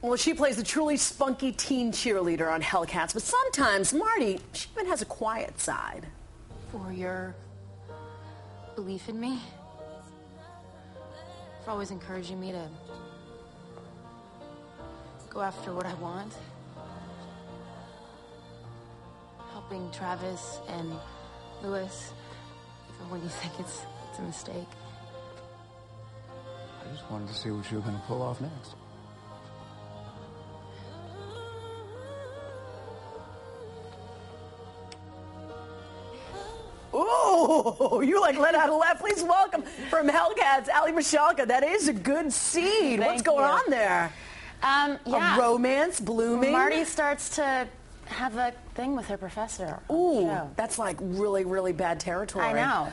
Well, she plays a truly spunky teen cheerleader on Hellcats, but sometimes Marty, she even has a quiet side. For your belief in me, for always encouraging me to go after what I want, helping Travis and Lewis, even when you think it's a mistake. I just wanted to see what you were going to pull off next. Ooh, you like let out a laugh. Please welcome from Hellcats, Alyson Michalka. That is a good seed. What's going on there? Yeah. A romance blooming. Marty starts to have a thing with her professor. Ooh, that's like really, really bad territory. I know.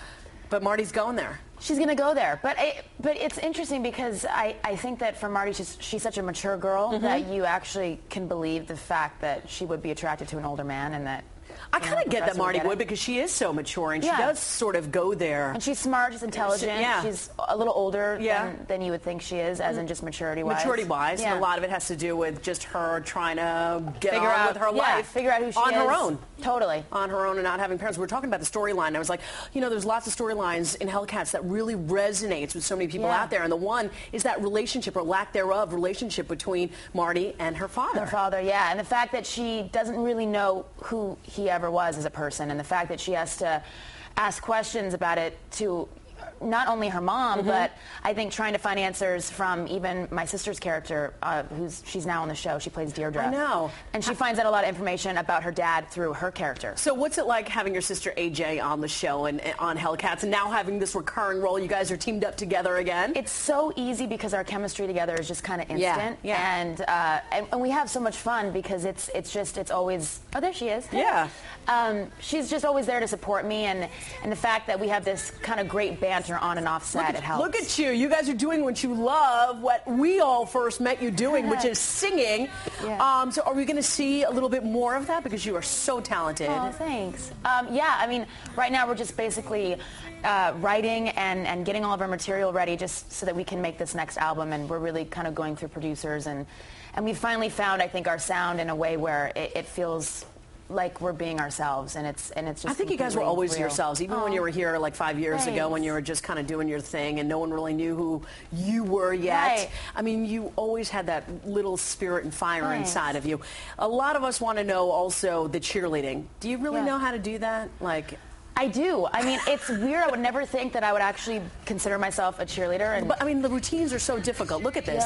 But Marty's going there. She's going to go there. But it's interesting because I think that for Marty, she's such a mature girl that you actually can believe the fact that she would be attracted to an older man and that... I kind of get that Marty would because she is so mature and she does sort of go there. And she's smart, she's intelligent, she's a little older than you would think she is, as in just maturity-wise. Maturity-wise, and a lot of it has to do with just her trying to figure out with her life. Figure out who she is. On her own. Totally. On her own and not having parents. We were talking about the storyline. I was like, you know, there's lots of storylines in Hellcats that really resonates with so many people out there. And the one is that relationship or lack thereof relationship between Marty and her father. Her father, yeah. And the fact that she doesn't really know who he ever was as a person, and the fact that she has to ask questions about it to not only her mom, but I think trying to find answers from even my sister's character, she's now on the show. She plays Deirdre. I know. And she finds out a lot of information about her dad through her character. So what's it like having your sister AJ on the show and on Hellcats and now having this recurring role? You guys are teamed up together again? It's so easy because our chemistry together is just kind of instant. And we have so much fun because it's always... Oh, there she is. Yeah. She's just always there to support me, and the fact that we have this kind of great banter on and off set, it helps. Look at you. You guys are doing what you love, what we all first met you doing, which is singing. So are we going to see a little bit more of that? Because you are so talented. Oh, thanks. Yeah, I mean, right now we're just basically writing and getting all of our material ready just so that we can make this next album, and we're really kind of going through producers, and we finally found, I think, our sound in a way where it feels like we're being ourselves, and it's just... I think you guys were always real. yourselves, even when you were here like 5 years ago, when you were just kind of doing your thing and no one really knew who you were yet. Right. I mean, you always had that little spirit and fire inside of you. A lot of us want to know also the cheerleading. Do you really know how to do that? Like... I do. I mean, it's weird. I would never think that I would actually consider myself a cheerleader. But I mean, the routines are so difficult. Look at this.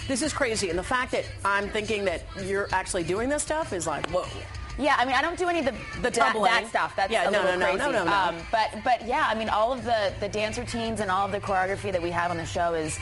This is crazy. And the fact that I'm thinking that you're actually doing this stuff is like, whoa. Yeah, I mean, I don't do any of the tumbling. That stuff. That's a little crazy. No. But yeah, I mean, all of the dance routines and all of the choreography that we have on the show is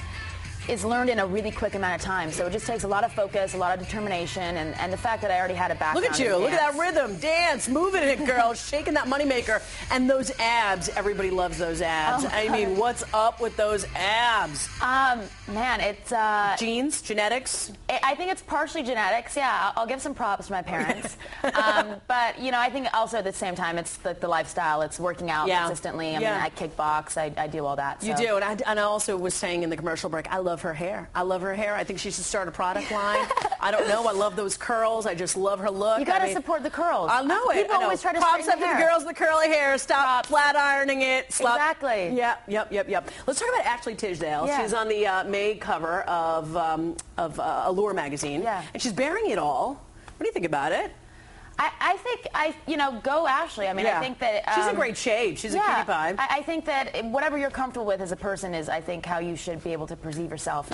learned in a really quick amount of time. So it just takes a lot of focus, a lot of determination, and the fact that I already had a background. Look at you. Look at that rhythm. Dance. Moving it, girl. Shaking that moneymaker. And those abs. Everybody loves those abs. I mean, what's up with those abs? Man, it's... Genes? Genetics? I think it's partially genetics, yeah. I'll give some props to my parents. But, you know, I think also at the same time, it's the lifestyle. It's working out consistently. I mean, I kickbox. I do all that. So. You do. And I also was saying in the commercial break, I love her hair. I love her hair. I think she should start a product line. I don't know. I love those curls. I just love her look. You got to support the curls. I know it. People always try to props up to the girls with the curly hair. Stop flat ironing it. Exactly. Yep. Let's talk about Ashley Tisdale. Yeah. She's on the May cover of Allure magazine. Yeah. And she's bearing it all. What do you think about it? I think, go Ashley. I mean, I think that... she's a great shade. She's a cutie pie. I think that whatever you're comfortable with as a person is, I think, how you should be able to perceive yourself.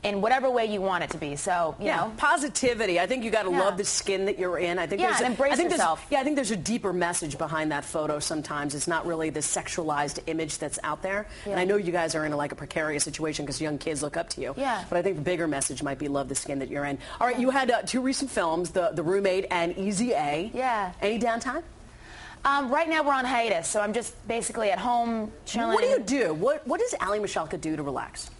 In whatever way you want it to be. So, you know. Positivity. I think you got to love the skin that you're in. I think and embrace yourself. I think there's a deeper message behind that photo sometimes. It's not really the sexualized image that's out there. And I know you guys are in like a precarious situation because young kids look up to you. But I think the bigger message might be love the skin that you're in. All right, you had 2 recent films, The Roommate and Easy A. Any downtime? Right now we're on hiatus, so I'm just basically at home chilling. What do you do? What does Alyson Michalka do to relax?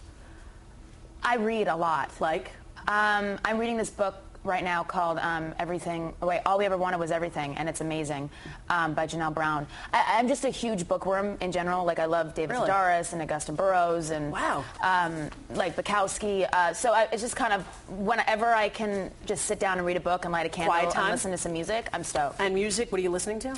I read a lot. Like? I'm reading this book right now called All We Ever Wanted Was Everything, and it's amazing, by Janelle Brown. I'm just a huge bookworm in general. Like, I love David Sedaris and Augustin Burroughs and like Bukowski. So it's just kind of whenever I can just sit down and read a book and light a candle and listen to some music, I'm stoked. And music, what are you listening to?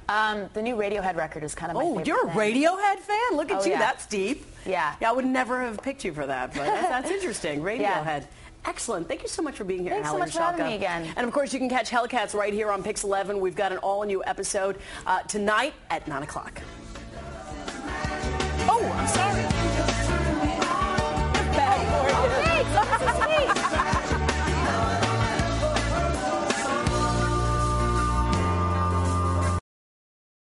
The new Radiohead record is kind of my favorite you're a thing. Radiohead fan? Look at you. Yeah. That's deep. Yeah. I would never have picked you for that, but that's interesting. Radiohead. Yeah. Excellent. Thank you so much for being here, Thanks so much for having me again. And, of course, you can catch Hellcats right here on PIX11. We've got an all-new episode tonight at 9 o'clock. Oh, I'm sorry.